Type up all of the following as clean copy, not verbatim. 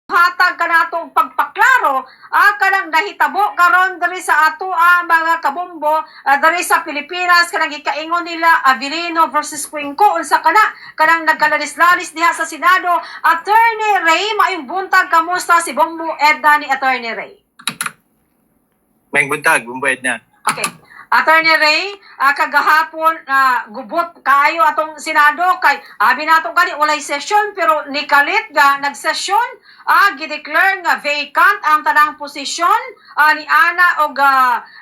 hatag ka nato og pagpaklaro kanang nahitabo karon diri sa ato mga kabombo diri sa Pilipinas kanang gikaingon nila Abilino versus Cuenco unsa kanang nagkalalis-lalis diha sa Senado. Attorney Ray, maayong buntag, kamusta si Bombo Edna ni Attorney Ray? Maayong buntag, Bombo Edna. Okay. Attorney Ray, kagahapon gubot kaayo atong Senado kay abi nato kani walay session pero nikalit nga nagsesyon gideclare nga vacant ang tanang posisyon ni Ana og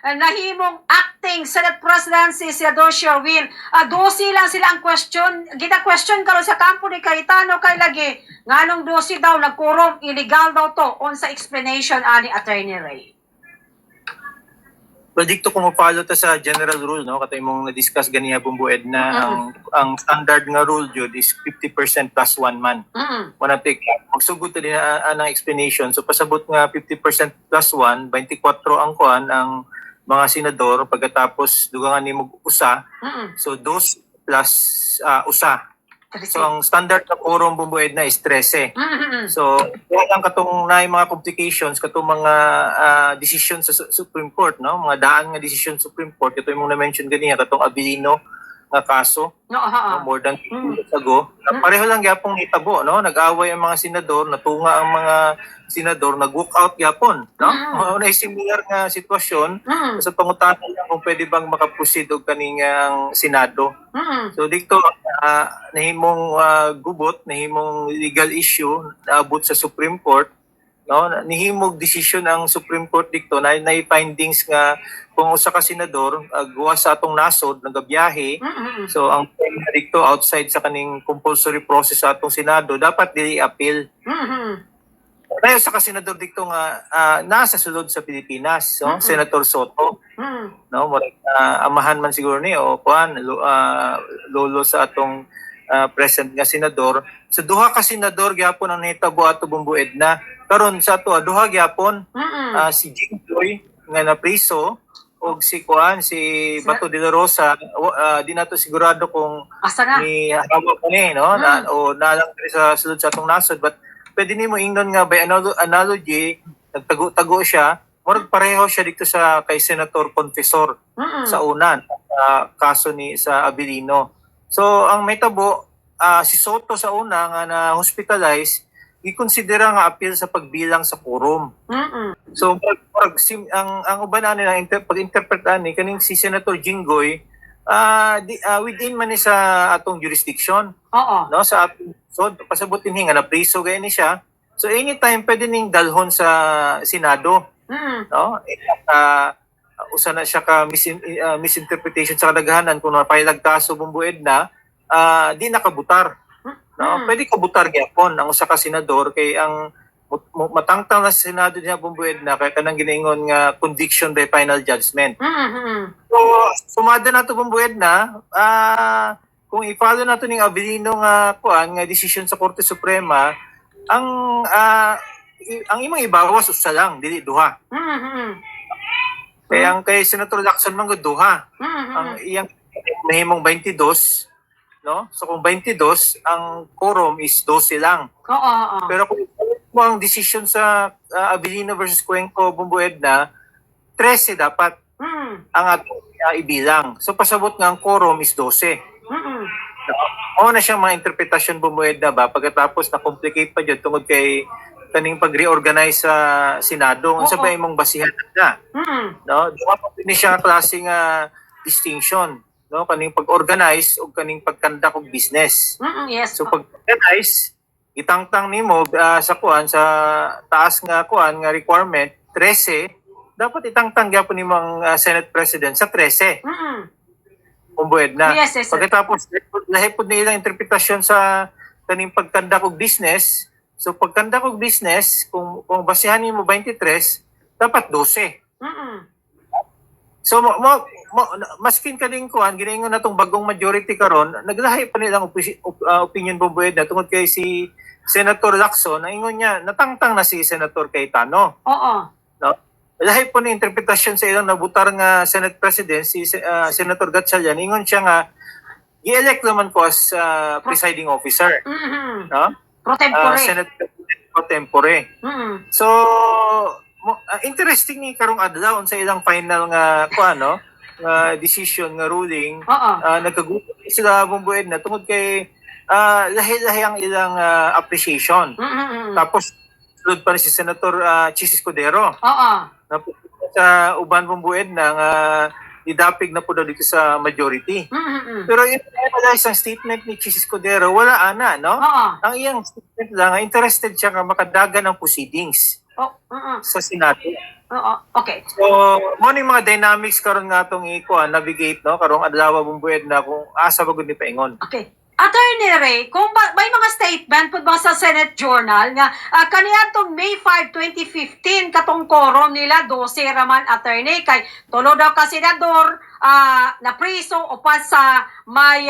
nahimong acting Senate President si Senador Sherwin. 12 lang sila ang question, gita-question karon sa kampo ni Cayetano kay lagi nganong 12 daw nagkurom, illegal daw to. Unsa explanation ani Attorney Ray? Well, dito kung follow ta sa general rule, no? Katay mong na-discuss ganiya, Bombo Edna, ang standard nga rule jud is 50% plus one man. Wana take magsugod din ang explanation. So pasabot nga 50% plus 1, 24 ang kuan ang mga senador pagkatapos dugangan nimo usa. So those plus usa. So ang standard na quorum, Bombo Edna, is 13. So wala lang katong na mga complications katong mga decision sa Supreme Court, no? Mga daan nga decision sa Supreme Court, ito yung na-mention ganyan katong Abilino nga kaso, no, more than 2 years ago. Pareho lang gyapon hitabo, no? Nag-away ang mga senador, natunga ang mga senador, nag-walk out gyapon, no? Una similar nga sitwasyon sa pangutanan lang kung pwede bang makaproceed og kaning Senado. So dito nahimong gubot, nahimong legal issue naabot sa Supreme Court, no? Nihimog decision ang Supreme Court dito na findings nga kung usa ka senador gawa sa atong nasod nagabiyahe. So ang dito outside sa kaning compulsory process sa atong Senado dapat dili appeal. Tayo sa kasenador dito nga nasa sulod sa Pilipinas, no? Senator Soto, no, amahan man siguro ni o kuan lolo sa atong present nga senador. Sa duha ka senador gyapon ang nahitabo ato, Bombo Edna. Karon sa ato duha gyapon si Jinggoy nga napriso og si kuan si Bato de la Rosa, di nato sigurado kung ni hawak pa ni, no, o nalang sa sulod sa atong nasod, but pwede nimo ingnon nga by analogy nagtago-tago siya, murag pareho siya dito sa kay Senator Confessor sa unan kaso ni sa Abilino. So ang may tabo si Soto sa una nga na hospitalize, i-considera nga appeal sa pagbilang sa quorum. So ang uban nila pag-interpret ani kaning si Senator Jinggoy within man ni sa atong jurisdiction. No, sa so pasabot din nga na priso gay ni siya. So anytime pwede ning dalhon sa Senado. No? Usa na siya ka misinterpretation sa kadaghanan kung napailag kaso, Bombo Edna, di nakabutar. No, pwede kabutar gyapon ang usa ka senador kay ang matangtang na sa Senado niya, Bombo Edna, kay kanang ginaingon nga conviction by final judgment. So sumada na to, Bombo Edna, kung i-follow nato ning Abilino nga kuan nga decision sa Korte Suprema, ang imong ibawas usa lang, dili duha. Kaya ang kay Senator Lacson man duha. Ang iyang nahimong 22, no? So kung 22, ang quorum is 12 lang. Pero kung mo ang decision sa Abilino versus Cuenco, Bombo Edna, 13 dapat ang atong ibilang. So pasabot nga ang quorum is 12. O na siyang mga interpretasyon, Bombo Edna, ba pagkatapos na complicate pa dyan tungod kay kaning pag-reorganize sa Senado. Unsa ba imong basihan na? No, duha pa ni siya klase nga distinction, no, kaning pag-organize ug kaning pag-conduct og business. Yes. So pag-organize itangtang nimo sa kuan sa taas nga kuan nga requirement 13, dapat itangtang gyapon nimo ang Senate President sa 13. Bombo Edna. Yes, pagkatapos lahi pud nilang interpretasyon sa kaning pag-conduct og business. So pag-conduct og business, kung basihan nimo 23, dapat 12. So maskin kaning kuan ginaingon natong bagong majority karon, naglahi pa nilang opinion, Bombo Edna, tungod kay si Senator Lacson, ingon niya natangtang na si Senator Cayetano. No? Lahi po ni interpretasyon sa ilang nabutar nga Senate President si Senator Gatchalian, ingon siya nga i-elect naman ko as presiding officer. No? Pro tempore. Senate President pro tempore. Mm. So interesting ni karong adlaw sa ilang final nga decision nga ruling. Oo. Nagkagutom sila bumbued na tungod kay lahi-lahi ang ilang appreciation. Tapos sulod pa rin si Senator Chis Escudero. Oo. Sa uban bumbued na nga idapig na po daw dito sa majority. Pero yung isang statement ni Chis Escudero, wala ana, no? Oo. Ang iyang statement lang, interested siya nga makadagan ng proceedings sa Senado. Oo. Okay. So, mo ni mga dynamics karon nga atong navigate, no? Karong adlaw bumbued na kung asa bagod ni paingon. Okay. Attorney Ray, kung may mga statement po ba sa Senate Journal nga kaniadtong May 5, 2015 katong quorum nila 12 raman attorney kay tulo daw ka senador na priso upat sa may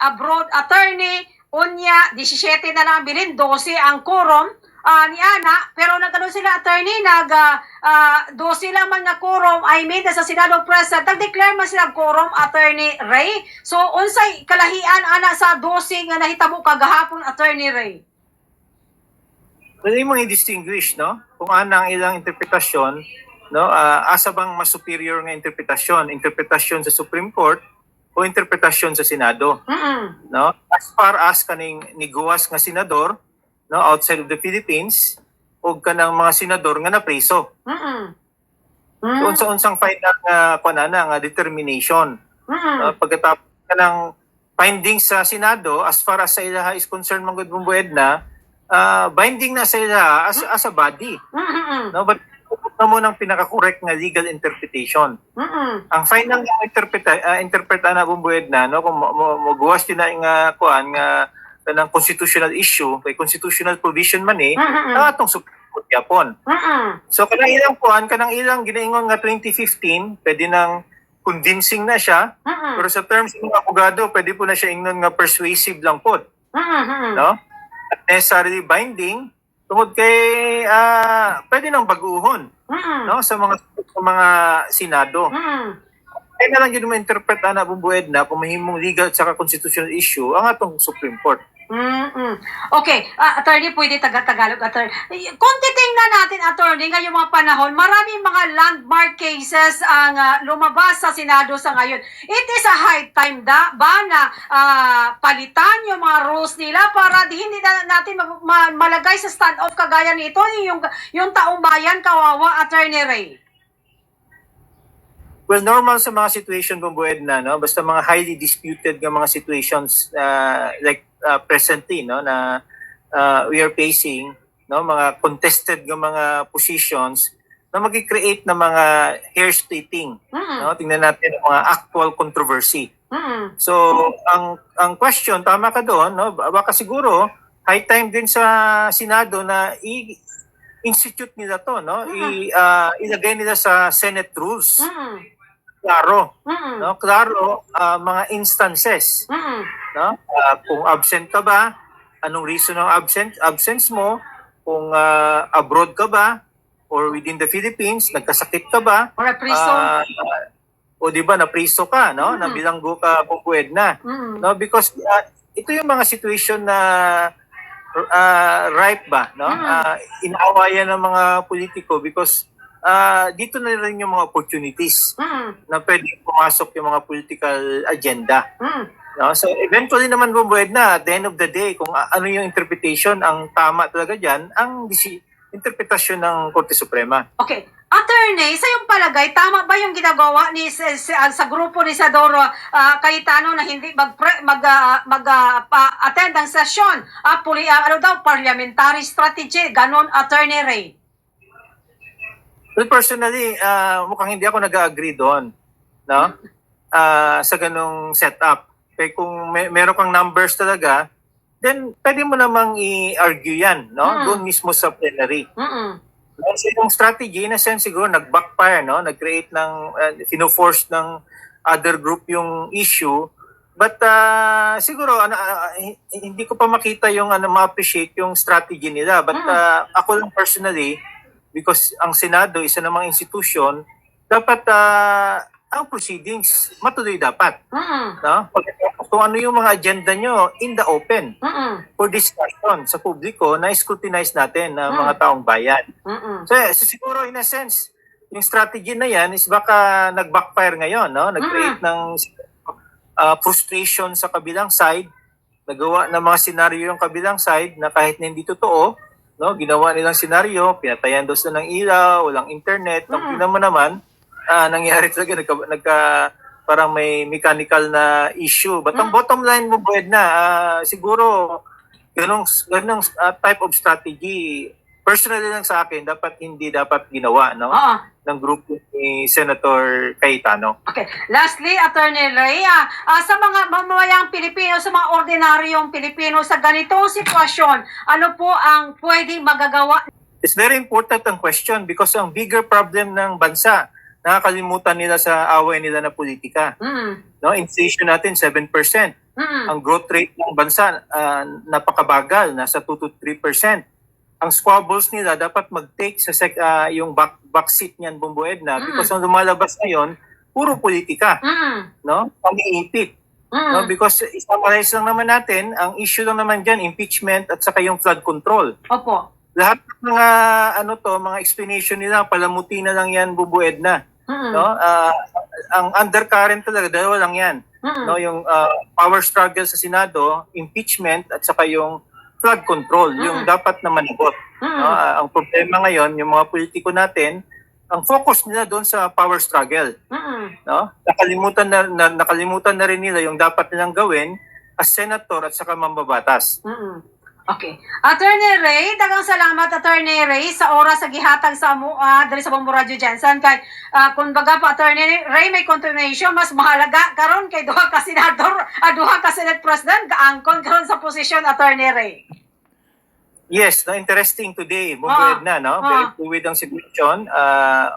abroad attorney unya 17 na lang bilin 12 ang quorum ni Ana, pero nagkano sila attorney, 12 lamang nga quorum, I mean, sa Senado President, nag-declare man sila quorum, attorney Ray. So, unsay kalahian, Ana, sa 12 nga nahitabo kagahapon, attorney Ray? Pwede mong i-distinguish, no? Kung anang ilang interpretasyon, no? Asa bang mas superior nga interpretasyon sa Supreme Court o interpretasyon sa Senado, no? As far as kaning niguwas nga senador, no, outside of the Philippines, o kanang mga senador nga napriso. Unsang final nga determination. Pagkatapos kanang findings sa Senado, as far as sa ilaha is concerned, manggod bumbued na, binding na sa ilaha as a body. No, but na mo ng pinaka-correct nga legal interpretation. Ang final nga interpreta na bumbued na, no, kung maguwas din na nga ng constitutional issue, kay constitutional provision man atong Supreme Court yapon. So kanang ilang ginaingon nga 2015, pwede nang convincing na siya, pero sa terms ng abogado, pwede po na siya ingnon nga persuasive lang po. No? At necessarily binding, tungod kay pwede nang baguhon, no, sa mga Senado. Kaya na lang yun ma-interpret na bumbued na kung mahimong legal at saka constitutional issue ang atong Supreme Court. Okay, attorney, pwede taga-Tagalog, attorney. Kung titingnan natin, attorney, ngayong mga panahon, maraming mga landmark cases ang lumabas sa Senado sa ngayon. It is a high time ba na palitan yung mga rules nila para hindi na natin malagay sa stand-off kagaya nito, yung taong bayan, kawawa, attorney Ray? Well, normal sa mga situation bumbued na, no? Basta mga highly disputed nga mga situations like presently, no, na we are facing, no, mga contested nga mga positions na magi-create na mga hair splitting, no? Tingnan natin ang mga actual controversy. So, ang question, tama ka doon, no? Baka siguro high time din sa Senado na institute nila to, no? Ilagay nila sa Senate rules. Klaro, no? Klaro mga instances, no? Kung absent ka ba, anong reason ng absence mo, kung abroad ka ba or within the Philippines, nagkasakit ka ba, or a priso, o di ba napriso ka, no? Nabilanggo ka bumbued na, no? Because ito yung mga situation na ripe ba, no? Inaawayan ng mga politiko because dito na rin yung mga opportunities na pwede pumasok yung mga political agenda. No? So eventually naman bumbued na at the end of the day kung ano yung interpretation ang tama talaga dyan, ang interpretasyon ng Korte Suprema. Okay. Attorney, sa iyong palagay, tama ba yung ginagawa ni sa grupo ni Isadoro Cayetano na hindi mag-attend ng sesyon? Parliamentary strategy, ganon, Attorney Ray? Well, personally, mukhang hindi ako nag-agree doon, no? Sa ganung setup. Kaya kung meron kang numbers talaga, then pwede mo namang i-argue yan, no? Doon mismo sa plenary. So yung strategy, in a sense, siguro nag-backfire, no? Nag-create ng, fino-force ng other group yung issue. But siguro, hindi ko pa makita yung ma-appreciate yung strategy nila. But ako lang personally, because ang Senado, isa namang institution, dapat ang proceedings matuloy dapat. No? kung ano yung mga agenda nyo in the open Mm-mm. for discussion sa publiko na scrutinize natin na Mm. mga taong bayan. Mm-mm. So siguro in a sense, yung strategy na yan is baka nag-backfire ngayon, no? Nag-create ng frustration sa kabilang side, nagawa ng mga senaryo yung kabilang side na kahit na hindi totoo, no? Ginawa nilang senaryo, pinatayan daw sila ng ilaw, walang internet, ang tingnan mo naman, nangyari talaga, parang may mechanical na issue. But ang bottom line mo, Edna, siguro, ganong type of strategy, personally lang sa akin, hindi dapat ginawa, no? Oo. Ng grupo ni Senator Cayetano. Okay. Lastly, Attorney Ray, sa mga mamamayang Pilipino, sa mga ordinaryong Pilipino sa ganitong sitwasyon, ano po ang pwedeng magagawa? It's very important ang question because ang bigger problem ng bansa, nakakalimutan nila sa away nila na politika. No, inflation natin 7%. Ang growth rate ng bansa napakabagal, nasa 2 to 3%. Ang squabbles nila dapat mag-take sa yung backseat niyan, Bumbo Edna, because ang lumalabas ngayon puro politika, no? Pang-iipit. No, because summarize lang naman natin, ang issue lang naman diyan impeachment at saka yung flood control. Opo. Lahat ng mga mga explanation nila, palamuti na lang yan, Bumbo Edna. No? Ang undercurrent talaga, dalawa lang yan. No? Yung power struggle sa Senado, impeachment, at saka yung flood control, yung dapat na managot. No? Ang problema ngayon, yung mga politiko natin, ang focus nila doon sa power struggle. No? Nakalimutan na rin nila yung dapat nilang gawin as senator at saka mambabatas. Okay. Attorney Ray, daghang salamat Attorney Ray sa oras sa gihatag sa diri sa Bombo Radio Jensen kay kung baga pa Attorney Ray may continuation mas mahalaga karon kay duha ka senador, duha ka Senate President gaangkon karon sa posisyon Attorney Ray. Yes, interesting today. Bumbo Edna, no? Very fluid ang situation.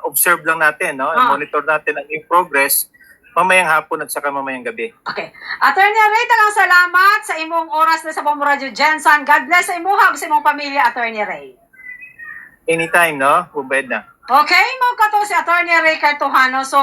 Observe lang natin, no? Monitor natin ang yung progress mamayang hapon at saka mamayang gabi. Okay. Attorney Ray, daghang salamat sa imong oras na sa Bombo Radio Jensen. God bless sa imuhag sa imong pamilya, Attorney Ray. Anytime, no? Bumbo Edna. Okay, mo kato si Attorney Ray Cartojano. So,